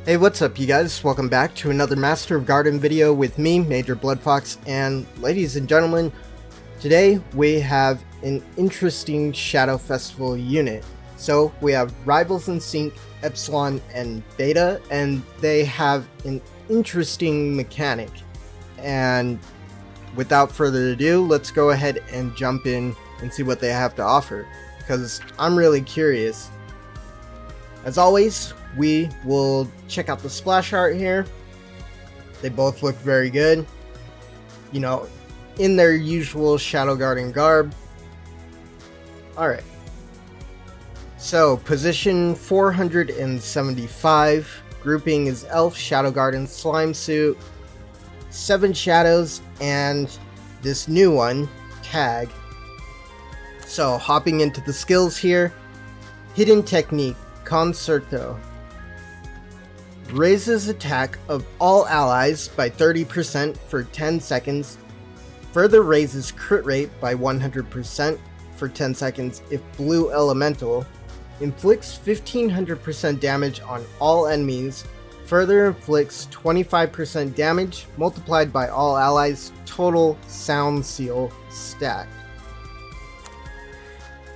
Hey, what's up you guys? Welcome back to another Master of Garden video with me, MjrBloodFox, and ladies and gentlemen, today we have an interesting Shadow Festival unit. So we have Rivals in Sync, Epsilon, and Beta, and they have an interesting mechanic. And without further ado, let's go ahead and jump in and see what they have to offer, because I'm really curious. As always, we will check out the splash art here. They both look very good, you know, in their usual Shadow Garden garb. Alright, so position 475, grouping is Elf, Shadow Garden, Slime Suit, 7 Shadows, and this new one, Tag. So hopping into the skills here, Hidden Technique, Concerto. Raises attack of all allies by 30% for 10 seconds. Further raises crit rate by 100% for 10 seconds if blue elemental. Inflicts 1500% damage on all enemies. Further inflicts 25% damage multiplied by all allies. Total sound seal stacked.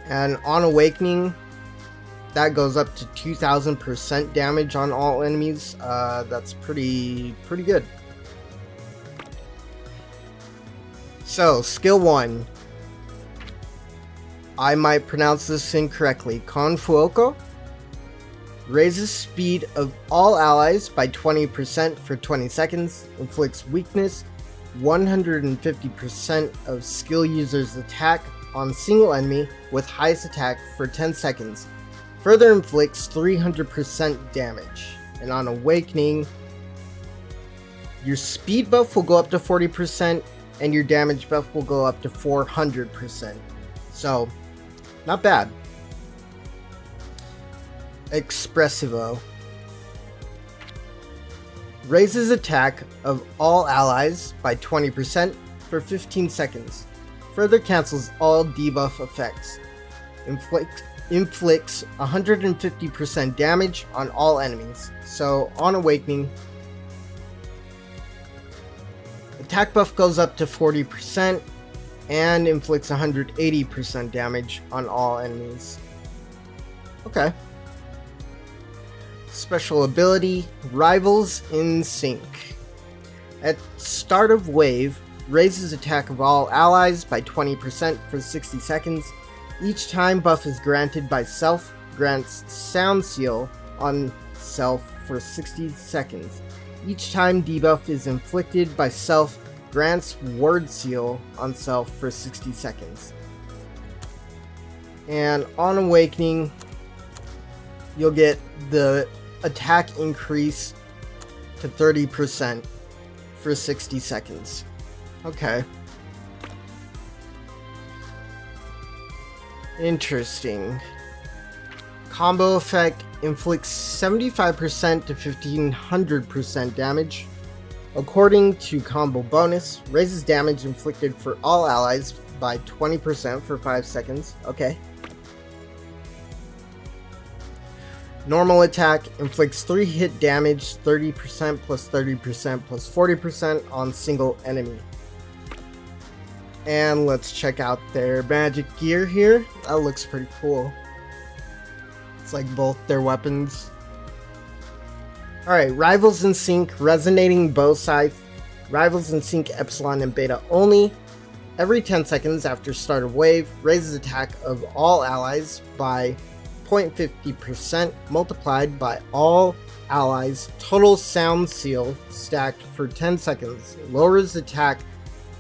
And on awakening, that goes up to 2000% damage on all enemies. That's pretty good. So, skill 1. I might pronounce this incorrectly. Confuoco. Raises speed of all allies by 20% for 20 seconds. Inflicts weakness 150% of skill user's attack on single enemy with highest attack for 10 seconds. Further inflicts 300% damage, and on awakening, your speed buff will go up to 40%, and your damage buff will go up to 400%. So, not bad. Expressivo. Raises attack of all allies by 20% for 15 seconds. Further cancels all debuff effects. Inflicts 150% damage on all enemies. So on awakening, attack buff goes up to 40% and inflicts 180% damage on all enemies. Okay. Special ability, Rivals in Sync. At start of wave, raises attack of all allies by 20% for 60 seconds. Each time buff is granted by self, grants sound seal on self for 60 seconds. Each time debuff is inflicted by self, grants word seal on self for 60 seconds. And on awakening, you'll get the attack increase to 30% for 60 seconds. Okay. Interesting. Combo effect inflicts 75% to 1500% damage. According to combo bonus, raises damage inflicted for all allies by 20% for 5 seconds. Okay. Normal attack inflicts 3 hit damage, 30% plus 30% plus 40% on single enemy. And let's check out their magic gear here. That looks pretty cool. It's like both their weapons. Alright, Rivals in Sync, Resonating Bow Scythe. Rivals in Sync, Epsilon and Beta only. Every 10 seconds after start of wave, raises attack of all allies by 0.50% multiplied by all allies. Total sound seal stacked for 10 seconds. Lowers attack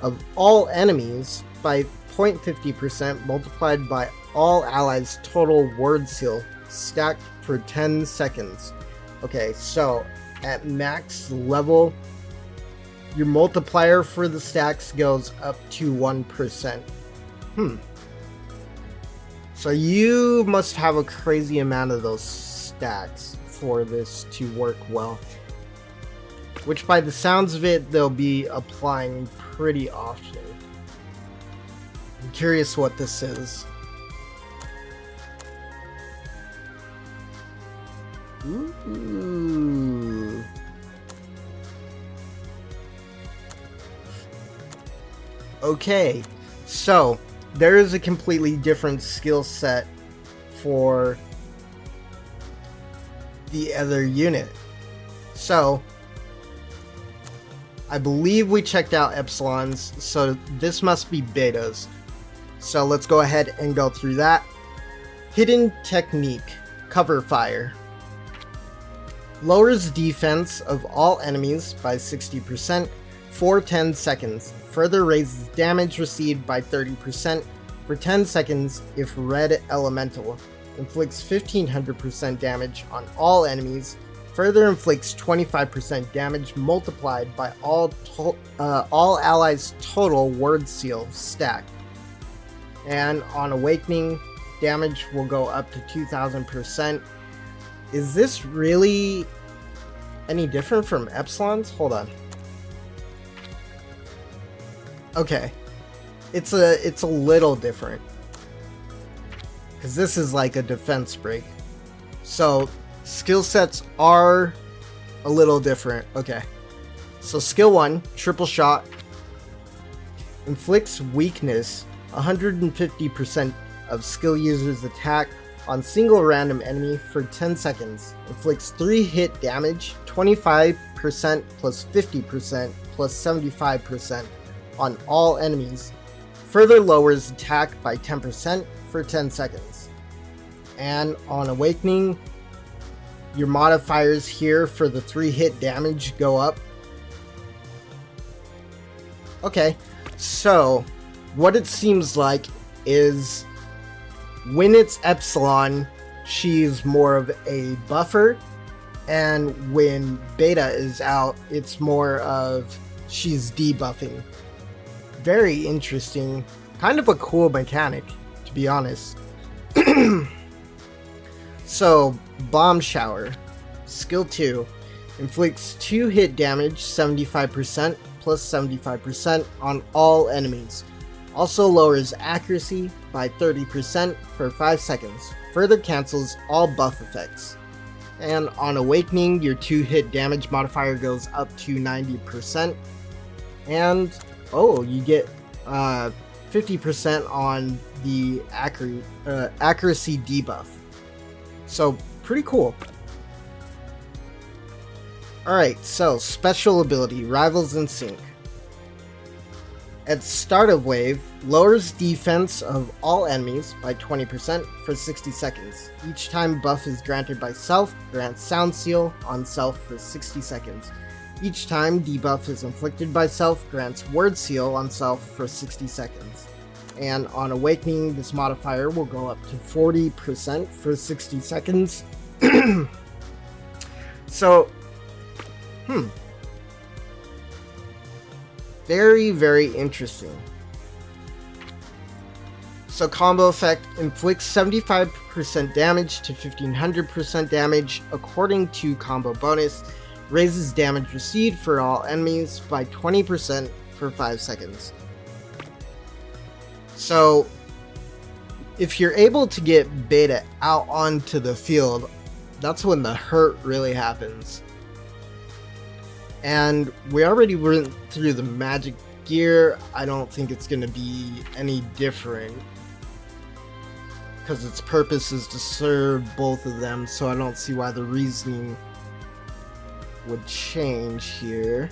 of all enemies by 0.50% multiplied by all allies. Total word seal stacked for 10 seconds. Okay, so at max level, your multiplier for the stacks goes up to 1%. So you must have a crazy amount of those stacks for this to work well. Which by the sounds of it, they'll be applying pretty often. I'm curious what this is. Ooh. Okay, so there is a completely different skill set for the other unit. So I believe we checked out Epsilons, so this must be betas. So let's go ahead and go through that. Hidden technique, cover fire. Lowers defense of all enemies by 60% for 10 seconds. Further raises damage received by 30% for 10 seconds if red elemental. Inflicts 1500% damage on all enemies. Further inflicts 25% damage multiplied by all allies' total word seal stack. And on awakening, damage will go up to 2000%. Is this really any different from Epsilon's? Hold on. Okay, it's a little different because this is like a defense break. So skill sets are a little different. Okay, so skill 1, triple shot, inflicts weakness 150% of skill user's attack on single random enemy for 10 seconds. Inflicts 3 hit damage, 25% plus 50% plus 75% on all enemies. Further lowers attack by 10% for 10 seconds. And on awakening, your modifiers here for the 3 hit damage go up. Okay, so what it seems like is when it's Epsilon, she's more of a buffer, and when Beta is out, it's more of she's debuffing. Very interesting. Kind of a cool mechanic, to be honest. So, Bomb Shower. Skill 2. Inflicts 2 hit damage, 75% plus 75% on all enemies. Also lowers accuracy by 30% for 5 seconds. Further cancels all buff effects. And on awakening, your 2 hit damage modifier goes up to 90%. And you get 50% on the accuracy debuff. So pretty cool. Alright, so special ability, Rivals in Sync. At start of wave, lowers defense of all enemies by 20% for 60 seconds. Each time buff is granted by self, grants Sound Seal on self for 60 seconds. Each time debuff is inflicted by self, grants Word Seal on self for 60 seconds. And on awakening, this modifier will go up to 40% for 60 seconds. So, very, very interesting. So combo effect inflicts 75% damage to 1500% damage according to combo bonus. Raises damage received for all enemies by 20% for 5 seconds. So if you're able to get Beta out onto the field, that's when the hurt really happens. And we already went through the magic gear. I don't think it's going to be any different, because its purpose is to serve both of them, so I don't see why the reasoning would change here.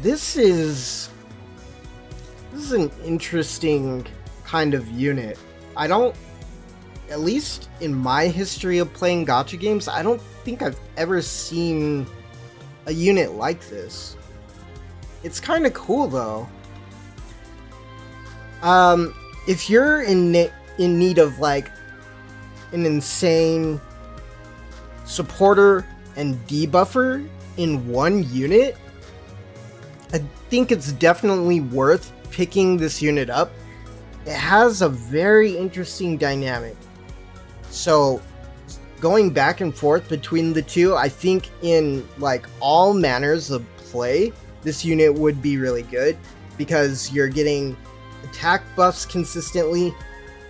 This is an interesting kind of unit. I don't, at least in my history of playing gacha games, I don't think I've ever seen a unit like this. It's kind of cool though. If you're in need of like an insane supporter and debuffer in one unit, I think it's definitely worth picking this unit up. It has a very interesting dynamic. So going back and forth between the two, I think in like all manners of play, this unit would be really good, because you're getting attack buffs consistently,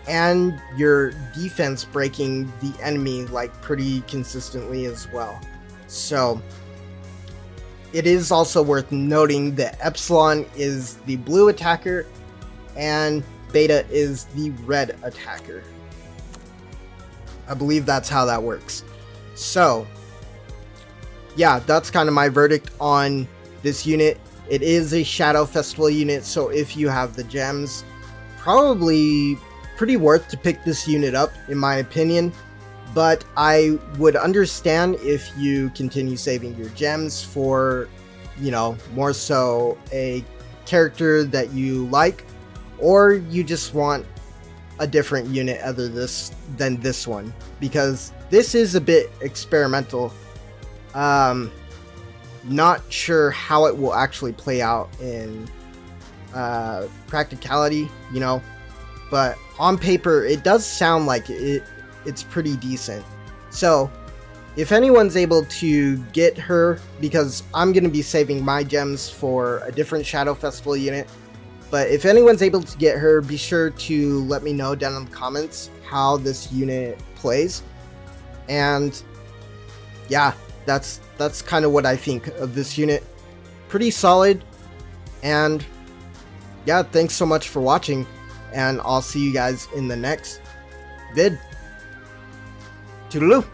and your defense breaking the enemy like pretty consistently as well. So it is also worth noting that Epsilon is the blue attacker and Beta is the red attacker. I believe that's how that works. So yeah, that's kind of my verdict on this unit. It is a Shadow Festival unit, so if you have the gems, probably pretty worth to pick this unit up in my opinion. But I would understand if you continue saving your gems for, you know, more so a character that you like, or you just want a different unit other than this one, because this is a bit experimental. Not sure how it will actually play out in practicality, you know, but on paper it does sound like it's pretty decent. So if anyone's able to get her, because I'm going to be saving my gems for a different Shadow Festival unit, but if anyone's able to get her, be sure to let me know down in the comments how this unit plays. And yeah, that's kind of what I think of this unit. Pretty solid. And yeah, thanks so much for watching, and I'll see you guys in the next vid. Toodaloo!